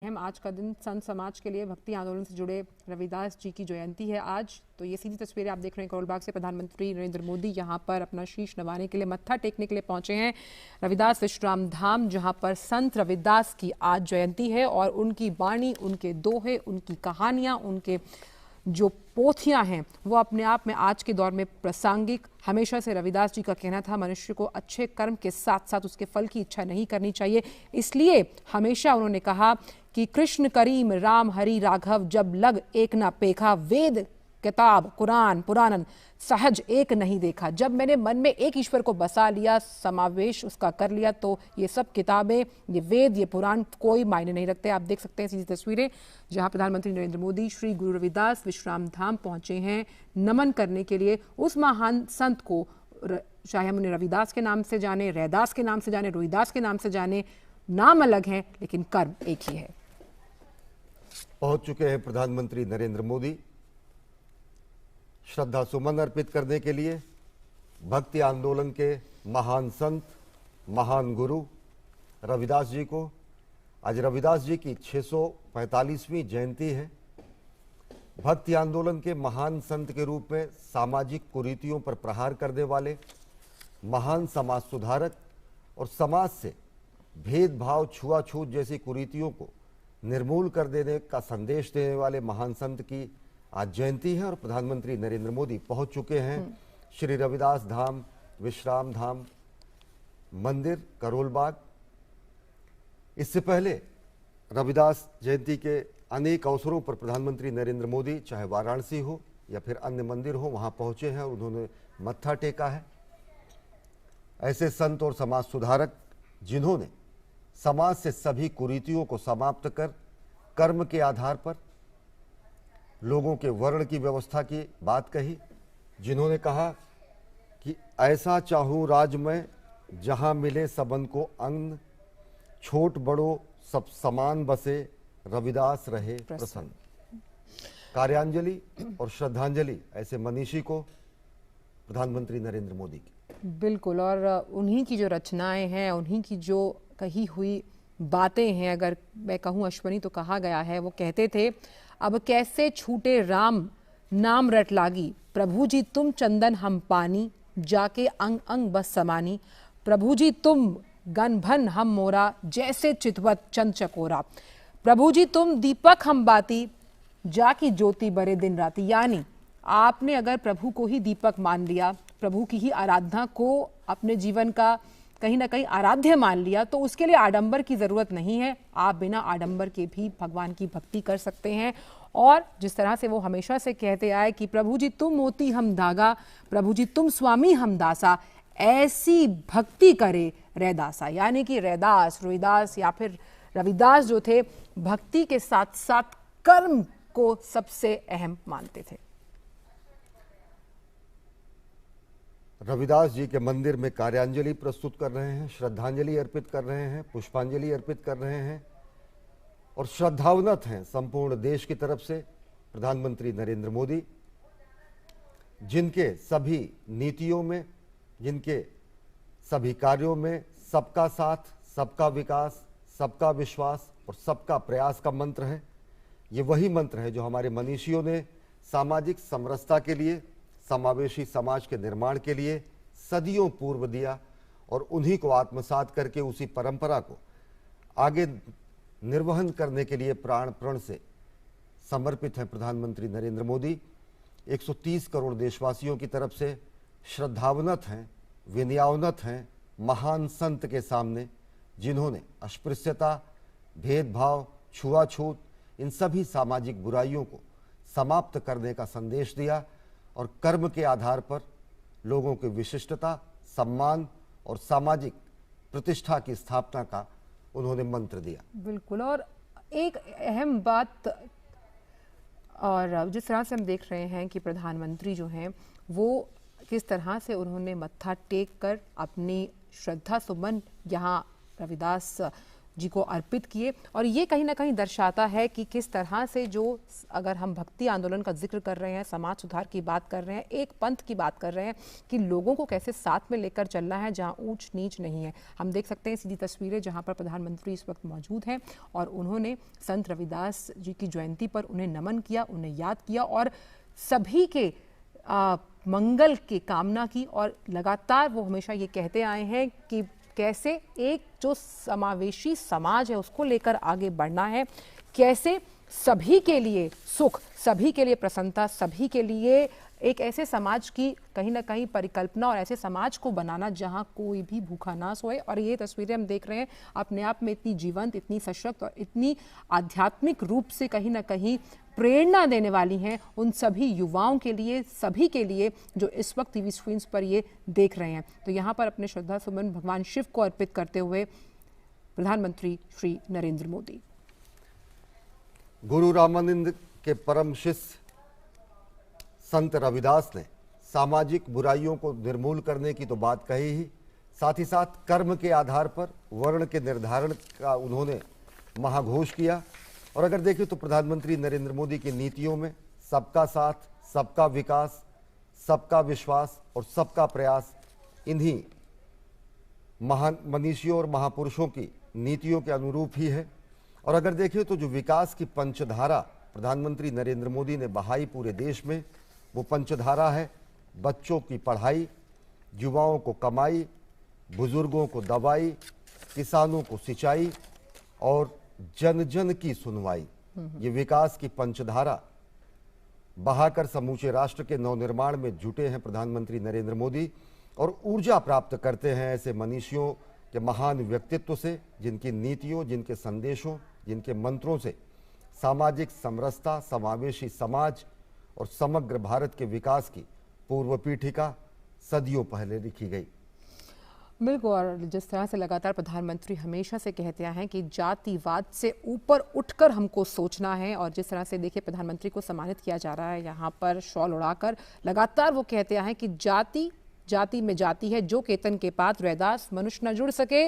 अहम आज का दिन संत समाज के लिए भक्ति आंदोलन से जुड़े रविदास जी की जयंती है आज। तो ये सीधी तस्वीरें आप देख रहे हैं करोल बाग से। प्रधानमंत्री नरेंद्र मोदी यहाँ पर अपना शीश नवाने के लिए, मत्था टेकने के लिए पहुंचे हैं रविदास विश्राम धाम, जहाँ पर संत रविदास की आज जयंती है और उनकी वाणी, उनके दोहे, उनकी कहानियाँ, उनके जो पोथियां हैं वो अपने आप में आज के दौर में प्रासंगिक। हमेशा से रविदास जी का कहना था मनुष्य को अच्छे कर्म के साथ साथ उसके फल की इच्छा नहीं करनी चाहिए। इसलिए हमेशा उन्होंने कहा कि कृष्ण करीम राम हरि राघव जब लग एक ना पेखा, वेद किताब कुरान पुराणन सहज एक नहीं देखा। जब मैंने मन में एक ईश्वर को बसा लिया, समावेश उसका कर लिया, तो ये सब किताबें, ये वेद, ये पुराण कोई मायने नहीं रखते। आप देख सकते हैं सीधी तस्वीरें जहां प्रधानमंत्री नरेंद्र मोदी श्री गुरु रविदास विश्राम धाम पहुंचे हैं नमन करने के लिए उस महान संत को। चाहे हम उन्हें रविदास के नाम से जाने, रैदास के नाम से जाने, रोहिदास के नाम से जाने, नाम अलग हैं लेकिन कर्म एक ही है। पहुंच चुके हैं प्रधानमंत्री नरेंद्र मोदी श्रद्धा सुमन अर्पित करने के लिए भक्ति आंदोलन के महान संत, महान गुरु रविदास जी को। आज रविदास जी की 645वीं जयंती है। भक्ति आंदोलन के महान संत के रूप में सामाजिक कुरीतियों पर प्रहार करने वाले महान समाज सुधारक और समाज से भेदभाव, छुआछूत जैसी कुरीतियों को निर्मूल कर देने का संदेश देने वाले महान संत की आज जयंती है और प्रधानमंत्री नरेंद्र मोदी पहुंच चुके हैं श्री रविदास धाम विश्राम धाम मंदिर करोल बाग। इससे पहले रविदास जयंती के अनेक अवसरों पर प्रधानमंत्री नरेंद्र मोदी चाहे वाराणसी हो या फिर अन्य मंदिर हो वहां पहुंचे हैं और उन्होंने मत्था टेका है। ऐसे संत और समाज सुधारक जिन्होंने समाज से सभी कुरीतियों को समाप्त कर कर्म के आधार पर लोगों के वर्ण की व्यवस्था की बात कही, जिन्होंने कहा कि ऐसा चाहूं राज में जहां मिले सबन को अन्न, छोट बड़ो सब समान बसे रविदास रहे प्रसन्न। कार्यांजलि और श्रद्धांजलि ऐसे मनीषी को प्रधानमंत्री नरेंद्र मोदी की। बिल्कुल, और उन्हीं की जो रचनाएं हैं, उन्हीं की जो कही हुई बातें हैं, अगर मैं कहूँ अश्वनी तो कहा गया है, वो कहते थे अब कैसे छूटे राम नाम रट लागी, प्रभु जी तुम चंदन हम पानी, जाके अंग अंग बस समानी, प्रभु जी तुम गनभन हम मोरा, जैसे चितवत चंद चकोरा, प्रभु जी तुम दीपक हम बाती, जाकी ज्योति बरे दिन राती। यानी आपने अगर प्रभु को ही दीपक मान लिया, प्रभु की ही आराधना को अपने जीवन का कहीं ना कहीं आराध्य मान लिया, तो उसके लिए आडंबर की जरूरत नहीं है। आप बिना आडंबर के भी भगवान की भक्ति कर सकते हैं। और जिस तरह से वो हमेशा से कहते आए कि प्रभु जी तुम मोती हम धागा, प्रभु जी तुम स्वामी हम दासा, ऐसी भक्ति करे रैदासा। यानी कि रैदास, रोहिदास या फिर रविदास जो थे, भक्ति के साथ साथ कर्म को सबसे अहम मानते थे। रविदास जी के मंदिर में कार्यांजलि प्रस्तुत कर रहे हैं, श्रद्धांजलि अर्पित कर रहे हैं, पुष्पांजलि अर्पित कर रहे हैं और श्रद्धावनत हैं संपूर्ण देश की तरफ से प्रधानमंत्री नरेंद्र मोदी, जिनके सभी नीतियों में, जिनके सभी कार्यों में सबका साथ, सबका विकास, सबका विश्वास और सबका प्रयास का मंत्र है। ये वही मंत्र है जो हमारे मनीषियों ने सामाजिक समरसता के लिए, समावेशी समाज के निर्माण के लिए सदियों पूर्व दिया और उन्हीं को आत्मसात करके उसी परंपरा को आगे निर्वहन करने के लिए प्राण प्रण से समर्पित है प्रधानमंत्री नरेंद्र मोदी। 130 करोड़ देशवासियों की तरफ से श्रद्धावनत हैं, विनयावनत हैं महान संत के सामने, जिन्होंने अस्पृश्यता, भेदभाव, छुआछूत, इन सभी सामाजिक बुराइयों को समाप्त करने का संदेश दिया और कर्म के आधार पर लोगों की विशिष्टता, सम्मान और सामाजिक प्रतिष्ठा की स्थापना का उन्होंने मंत्र दिया। बिल्कुल, और एक अहम बात, और जिस तरह से हम देख रहे हैं कि प्रधानमंत्री जो हैं वो किस तरह से उन्होंने मत्था टेक कर अपनी श्रद्धा सुमन यहाँ रविदास जी को अर्पित किए। और ये कहीं ना कहीं दर्शाता है कि किस तरह से जो, अगर हम भक्ति आंदोलन का जिक्र कर रहे हैं, समाज सुधार की बात कर रहे हैं, एक पंथ की बात कर रहे हैं, कि लोगों को कैसे साथ में लेकर चलना है जहां ऊंच नीच नहीं है। हम देख सकते हैं सीधी तस्वीरें जहां पर प्रधानमंत्री इस वक्त मौजूद हैं और उन्होंने संत रविदास जी की जयंती पर उन्हें नमन किया, उन्हें याद किया और सभी के मंगल की कामना की। और लगातार वो हमेशा ये कहते आए हैं कि कैसे एक जो समावेशी समाज है उसको लेकर आगे बढ़ना है, कैसे सभी के लिए सुख, सभी के लिए प्रसन्नता, सभी के लिए एक ऐसे समाज की कहीं ना कहीं परिकल्पना और ऐसे समाज को बनाना जहां कोई भी भूखा ना सोए। और ये तस्वीरें हम देख रहे हैं अपने आप में इतनी जीवंत, इतनी सशक्त और इतनी आध्यात्मिक रूप से कहीं ना कहीं प्रेरणा देने वाली हैं उन सभी युवाओं के लिए, सभी के लिए जो इस वक्त टीवी स्क्रीन्स पर ये देख रहे हैं। तो यहाँ पर अपने श्रद्धा सुमन भगवान शिव को अर्पित करते हुए प्रधानमंत्री श्री नरेंद्र मोदी। गुरु रामानंद के परम शिष्य संत रविदास ने सामाजिक बुराइयों को निर्मूल करने की तो बात कही ही, साथ ही साथ कर्म के आधार पर वर्ण के निर्धारण का उन्होंने महाघोष किया। और अगर देखें तो प्रधानमंत्री नरेंद्र मोदी की नीतियों में सबका साथ, सबका विकास, सबका विश्वास और सबका प्रयास इन्हीं महान मनीषियों और महापुरुषों की नीतियों के अनुरूप ही है। और अगर देखें तो जो विकास की पंचधारा प्रधानमंत्री नरेंद्र मोदी ने बहाई पूरे देश में, वो पंचधारा है बच्चों की पढ़ाई, युवाओं को कमाई, बुजुर्गों को दवाई, किसानों को सिंचाई और जन जन की सुनवाई। ये विकास की पंचधारा बहाकर समूचे राष्ट्र के नवनिर्माण में जुटे हैं प्रधानमंत्री नरेंद्र मोदी और ऊर्जा प्राप्त करते हैं ऐसे मनीषियों के महान व्यक्तित्व से, जिनकी नीतियों, जिनके संदेशों, जिनके मंत्रों से सामाजिक समरसता, समावेशी समाज और समग्र भारत के विकास की पूर्व पीठिका सदियों पहले लिखी गई। बिल्कुल। और जिस तरह से लगातार प्रधानमंत्री हमेशा से कहते हैं कि जातिवाद से ऊपर उठकर हमको सोचना है, और जिस तरह से देखिए प्रधानमंत्री को सम्मानित किया जा रहा है यहाँ पर शॉल उड़ाकर, लगातार वो कहते हैं कि जाति जाति में जाति है, जो केतन के पात रैदास मनुष्य न जुड़ सके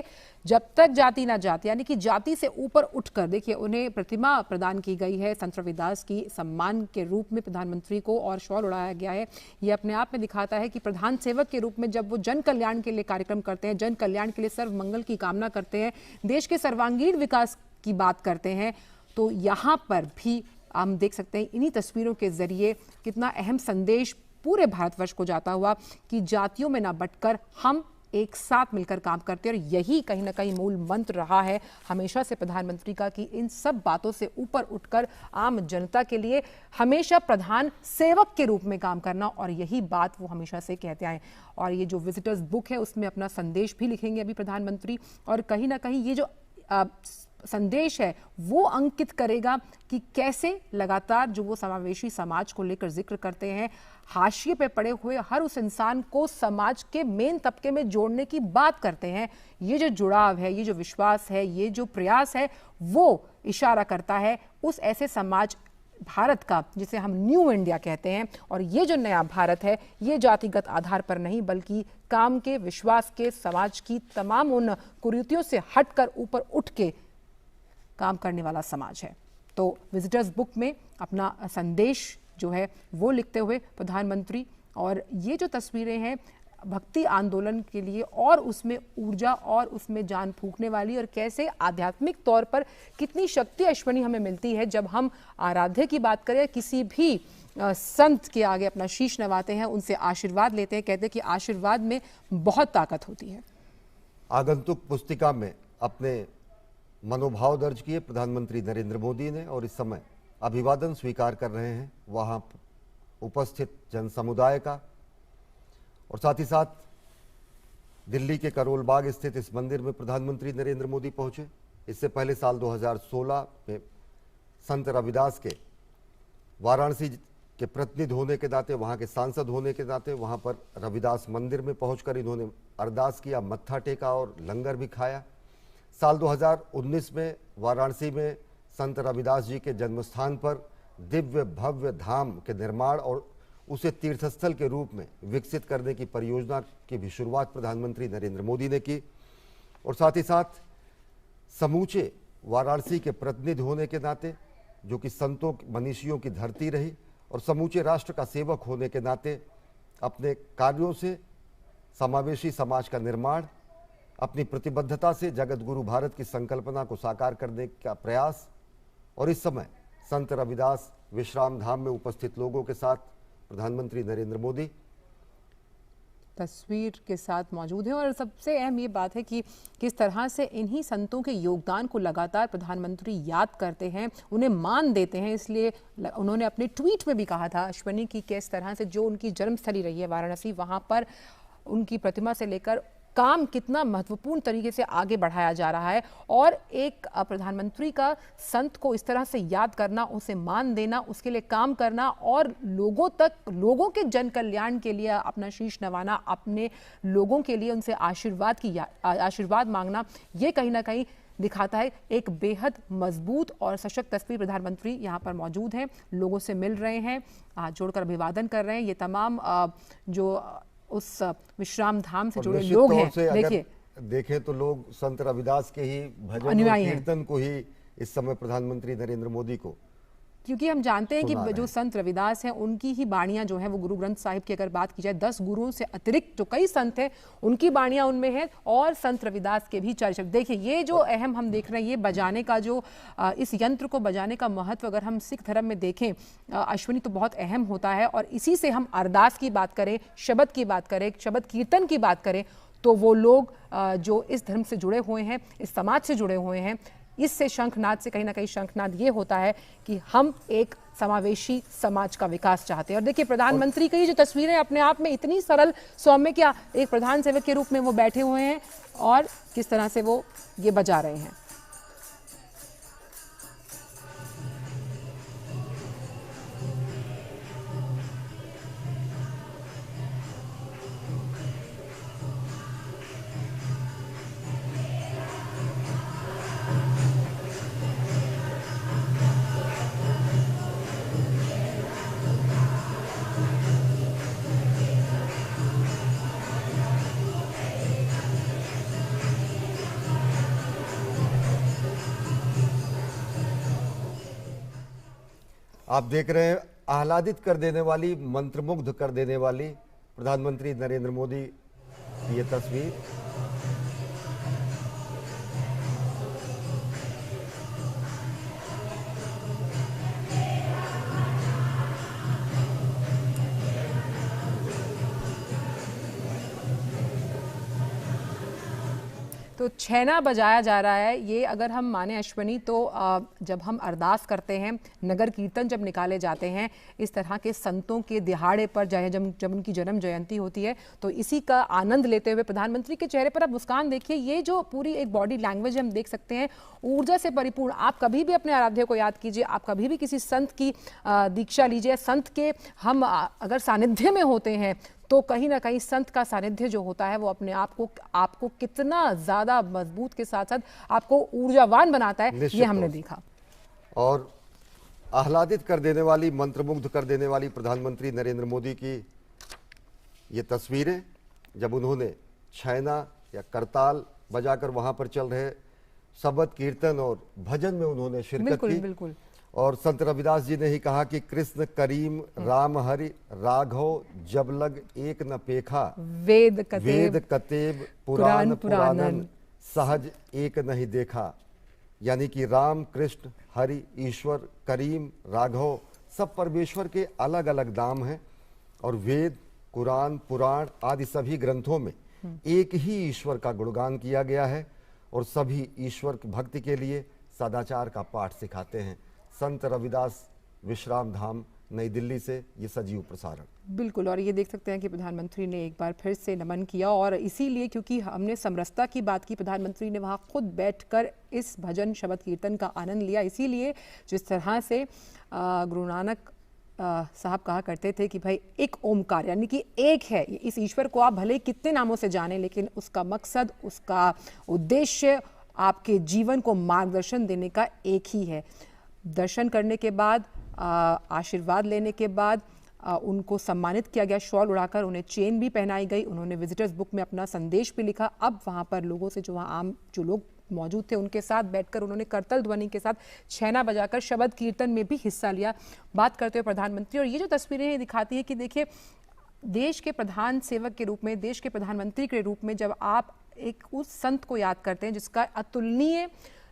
जब तक जाति ना जाति, यानी कि जाति से ऊपर उठकर देखिए उन्हें प्रतिमा प्रदान की गई है संत रविदास की सम्मान के रूप में प्रधानमंत्री को, और शॉल उड़ाया गया है। ये अपने आप में दिखाता है कि प्रधान सेवक के रूप में जब वो जन कल्याण के लिए कार्यक्रम करते हैं, जन कल्याण के लिए सर्व मंगल की कामना करते हैं, देश के सर्वांगीण विकास की बात करते हैं, तो यहाँ पर भी हम देख सकते हैं इन्हीं तस्वीरों के जरिए कितना अहम संदेश पूरे भारतवर्ष को जाता हुआ कि जातियों में ना बंटकर हम एक साथ मिलकर काम करते हैं। और यही कहीं ना कहीं मूल मंत्र रहा है हमेशा से प्रधानमंत्री का कि इन सब बातों से ऊपर उठकर आम जनता के लिए हमेशा प्रधान सेवक के रूप में काम करना, और यही बात वो हमेशा से कहते आए। और ये जो विजिटर्स बुक है उसमें अपना संदेश भी लिखेंगे अभी प्रधानमंत्री, और कहीं ना कहीं ये जो संदेश है वो अंकित करेगा कि कैसे लगातार जो वो समावेशी समाज को लेकर जिक्र करते हैं, हाशिए पे पड़े हुए हर उस इंसान को समाज के मेन तबके में जोड़ने की बात करते हैं। ये जो जुड़ाव है, ये जो विश्वास है, ये जो प्रयास है, वो इशारा करता है उस ऐसे समाज भारत का जिसे हम न्यू इंडिया कहते हैं। और ये जो नया भारत है ये जातिगत आधार पर नहीं बल्कि काम के, विश्वास के, समाज की तमाम उन कुरीतियों से हटकर ऊपर उठ के काम करने वाला समाज है। तो विजिटर्स बुक में अपना संदेश जो है वो लिखते हुए प्रधानमंत्री, और ये जो तस्वीरें हैं भक्ति आंदोलन के लिए और उसमें ऊर्जा और उसमें जान फूंकने वाली, और कैसे आध्यात्मिक तौर पर कितनी शक्ति अश्वनी हमें मिलती है जब हम आराध्य की बात करें, किसी भी संत के आगे अपना शीश नवाते हैं, उनसे आशीर्वाद लेते हैं। कहते हैं कि आशीर्वाद में बहुत ताकत होती है। आगंतुक पुस्तिका में अपने मनोभाव दर्ज किए प्रधानमंत्री नरेंद्र मोदी ने, और इस समय अभिवादन स्वीकार कर रहे हैं वहां उपस्थित जन समुदाय का। और साथ ही साथ दिल्ली के करोल बाग स्थित इस मंदिर में प्रधानमंत्री नरेंद्र मोदी पहुंचे। इससे पहले साल 2016 में संत रविदास के वाराणसी के प्रतिनिधि होने के नाते, वहां के सांसद होने के नाते वहां पर रविदास मंदिर में पहुंचकर इन्होंने अरदास किया, मत्था टेका और लंगर भी खाया। साल 2019 में वाराणसी में संत रविदास जी के जन्मस्थान पर दिव्य भव्य धाम के निर्माण और उसे तीर्थस्थल के रूप में विकसित करने की परियोजना की भी शुरुआत प्रधानमंत्री नरेंद्र मोदी ने की। और साथ ही साथ समूचे वाराणसी के प्रतिनिधि होने के नाते, जो कि संतों मनीषियों की धरती रही, और समूचे राष्ट्र का सेवक होने के नाते अपने कार्यों से समावेशी समाज का निर्माण, अपनी प्रतिबद्धता से जगत गुरु भारत की संकल्पना को साकार करने का प्रयास, और इस समय संत रविदास विश्राम धाम में उपस्थित लोगों के साथ प्रधानमंत्री नरेंद्र मोदी तस्वीर के साथ मौजूद है। और सबसे अहम ये बात है कि किस तरह से इन्हीं संतों के योगदान को लगातार प्रधानमंत्री याद करते हैं, उन्हें मान देते हैं। इसलिए उन्होंने अपने ट्वीट में भी कहा था अश्विनी की किस तरह से जो उनकी जन्मस्थली रही है वाराणसी, वहां पर उनकी प्रतिमा से लेकर काम कितना महत्वपूर्ण तरीके से आगे बढ़ाया जा रहा है। और एक प्रधानमंत्री का संत को इस तरह से याद करना, उसे मान देना, उसके लिए काम करना और लोगों तक, लोगों के जन कल्याण के लिए अपना शीश नवाना, अपने लोगों के लिए उनसे आशीर्वाद मांगना, ये कहीं ना कहीं दिखाता है एक बेहद मजबूत और सशक्त तस्वीर। प्रधानमंत्री यहाँ पर मौजूद हैं, लोगों से मिल रहे हैं, हाथ जोड़कर अभिवादन कर रहे हैं। ये तमाम जो उस विश्राम धाम से जुड़े लोग हैं, देखिए देखें तो लोग संत रविदास के ही भजन और कीर्तन को ही इस समय प्रधानमंत्री नरेंद्र मोदी को, क्योंकि हम जानते हैं कि जो संत रविदास हैं उनकी ही बाणियां जो हैं वो गुरु ग्रंथ साहिब की अगर बात की जाए 10 गुरुओं से अतिरिक्त जो कई संत हैं उनकी बाणियां उनमें हैं और संत रविदास के भी 4 शब्द। देखिए ये जो अहम हम देख रहे हैं, ये बजाने का जो इस यंत्र को बजाने का महत्व अगर हम सिख धर्म में देखें अश्विनी तो बहुत अहम होता है। और इसी से हम अरदास की बात करें, शब्द की बात करें, शब्द कीर्तन की बात करें तो वो लोग जो इस धर्म से जुड़े हुए हैं, इस समाज से जुड़े हुए हैं, इससे शंखनाद से कहीं ना कहीं शंखनाद ये होता है कि हम एक समावेशी समाज का विकास चाहते हैं। और देखिए प्रधानमंत्री की जो तस्वीरें अपने आप में इतनी सरल सौम्य, क्या एक प्रधान सेवक के रूप में वो बैठे हुए हैं और किस तरह से वो ये बजा रहे हैं। आप देख रहे हैं आह्लादित कर देने वाली, मंत्रमुग्ध कर देने वाली प्रधानमंत्री नरेंद्र मोदी की ये तस्वीर। तो छैना बजाया जा रहा है। ये अगर हम माने अश्विनी तो जब हम अरदास करते हैं, नगर कीर्तन जब निकाले जाते हैं इस तरह के संतों के दिहाड़े पर, जब उनकी जन्म जयंती होती है, तो इसी का आनंद लेते हुए प्रधानमंत्री के चेहरे पर आप मुस्कान देखिए। ये जो पूरी एक बॉडी लैंग्वेज हम देख सकते हैं, ऊर्जा से परिपूर्ण। आप कभी भी अपने आराध्य को याद कीजिए, आप कभी भी किसी संत की दीक्षा लीजिए, संत के हम अगर सानिध्य में होते हैं तो कहीं ना कहीं संत का सानिध्य जो होता है वो अपने आप को आपको कितना ज्यादा मजबूत के साथ साथ आपको ऊर्जावान बनाता है, ये हमने देखा। और आह्लादित कर देने वाली, मंत्रमुग्ध कर देने वाली प्रधानमंत्री नरेंद्र मोदी की ये तस्वीरें, जब उन्होंने छैना या करताल बजाकर वहां पर चल रहे शबद कीर्तन और भजन में उन्होंने शिरकत की। बिल्कुल। और संत रविदास जी ने ही कहा कि कृष्ण करीम राम हरि राघव जब लग एक न पेखा, वेद कतेब पुराण पुराणन सहज एक नहीं देखा। यानी कि राम, कृष्ण, हरि, ईश्वर, करीम, राघव सब परमेश्वर के अलग अलग नाम हैं और वेद, कुरान, पुराण आदि सभी ग्रंथों में एक ही ईश्वर का गुणगान किया गया है और सभी ईश्वर की भक्ति के लिए सदाचार का पाठ सिखाते हैं। संत रविदास विश्राम धाम, नई दिल्ली से ये सजीव प्रसारण। बिल्कुल। और ये देख सकते हैं कि प्रधानमंत्री ने एक बार फिर से नमन किया और इसीलिए क्योंकि हमने समरसता की बात की, प्रधानमंत्री ने वहाँ खुद बैठकर इस भजन शबद कीर्तन का आनंद लिया। इसीलिए जिस तरह से गुरु नानक साहब कहा करते थे कि भाई एक ओमकार, यानी कि एक है। इस ईश्वर को आप भले कितने नामों से जाने, लेकिन उसका मकसद, उसका उद्देश्य आपके जीवन को मार्गदर्शन देने का एक ही है। दर्शन करने के बाद, आशीर्वाद लेने के बाद उनको सम्मानित किया गया, शॉल उड़ाकर उन्हें चेन भी पहनाई गई। उन्होंने विजिटर्स बुक में अपना संदेश भी लिखा। अब वहाँ पर लोगों से, जो वहाँ आम जो लोग मौजूद थे, उनके साथ बैठकर उन्होंने करतल ध्वनि के साथ छैना बजाकर शबद कीर्तन में भी हिस्सा लिया। बात करते हुए प्रधानमंत्री, और ये जो तस्वीरें दिखाती है कि देखिए देश के प्रधान सेवक के रूप में, देश के प्रधानमंत्री के रूप में जब आप एक उस संत को याद करते हैं जिसका अतुलनीय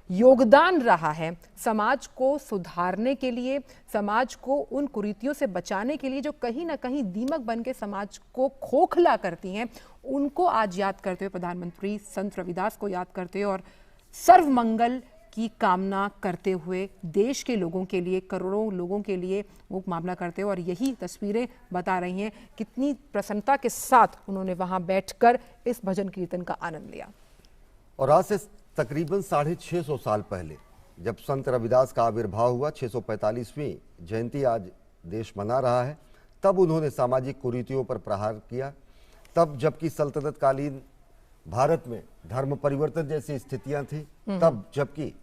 योगदान रहा है समाज को सुधारने के लिए, समाज को उन कुरीतियों से बचाने के लिए जो कहीं ना कहीं दीमक बन के समाज को खोखला करती हैं, उनको आज याद करते हुए प्रधानमंत्री संत रविदास को याद करते हुए और सर्व मंगल की कामना करते हुए देश के लोगों के लिए, करोड़ों लोगों के लिए वो कामना करते हुए, और यही तस्वीरें बता रही हैं कितनी प्रसन्नता के साथ उन्होंने वहां बैठकर इस भजन कीर्तन का आनंद लिया। और आज से तकरीबन 650 साल पहले जब संत रविदास का आविर्भाव हुआ, 645वीं जयंती आज देश मना रहा है, तब उन्होंने सामाजिक कुरीतियों पर प्रहार किया। तब जबकि सल्तनत कालीन भारत में धर्म परिवर्तन जैसी स्थितियां थी, तब जबकि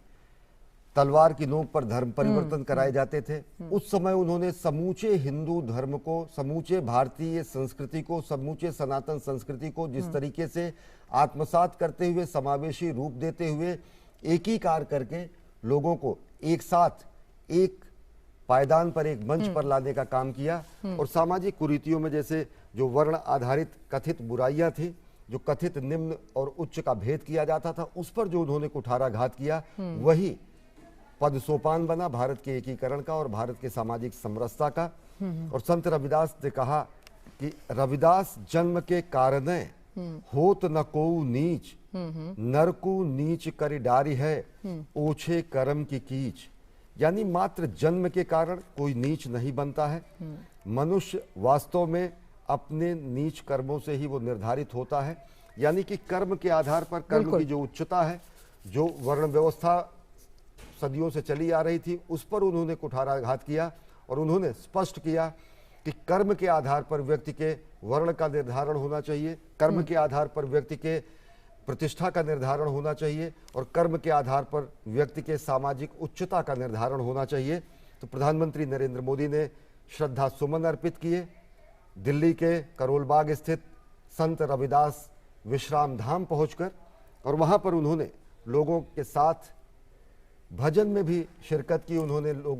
तलवार की नोक पर धर्म परिवर्तन कराए जाते थे, उस समय उन्होंने समूचे हिंदू धर्म को, समूचे भारतीय संस्कृति को, समूचे सनातन संस्कृति को जिस तरीके से आत्मसात करते हुए, समावेशी रूप देते हुए, एकीकार करके लोगों को एक साथ एक पायदान पर, एक मंच पर लाने का काम किया। और सामाजिक कुरीतियों में जैसे जो वर्ण आधारित कथित बुराइयां थी, जो कथित निम्न और उच्च का भेद किया जाता था, उस पर जो उन्होंने कुठाराघात किया, वही पद सोपान बना भारत के एकीकरण का और भारत के सामाजिक समरसता का। और संत रविदास ने कहा कि रविदास जन्म के कारण होत न कोउ नीच, नरकु नीच करि डारी है, ओछे कर्म की कीच। यानी मात्र जन्म के कारण कोई नीच नहीं बनता है, मनुष्य वास्तव में अपने नीच कर्मों से ही वो निर्धारित होता है। यानी कि कर्म के आधार पर कर्म की जो उच्चता है, जो वर्ण व्यवस्था सदियों से चली आ रही थी, उस पर उन्होंने कुठाराघात किया। और उन्होंने स्पष्ट किया कि कर्म के आधार पर व्यक्ति के वर्ण का निर्धारण होना चाहिए, कर्म के आधार पर व्यक्ति के प्रतिष्ठा का निर्धारण होना चाहिए, और कर्म के आधार पर व्यक्ति के सामाजिक उच्चता का निर्धारण होना चाहिए। तो प्रधानमंत्री नरेंद्र मोदी ने श्रद्धा सुमन अर्पित किए। दिल्ली के करोल बाग स्थित संत रविदास विश्राम धाम पहुंचकर, और वहां पर उन्होंने लोगों के साथ भजन में भी शिरकत की। उन्होंने लोग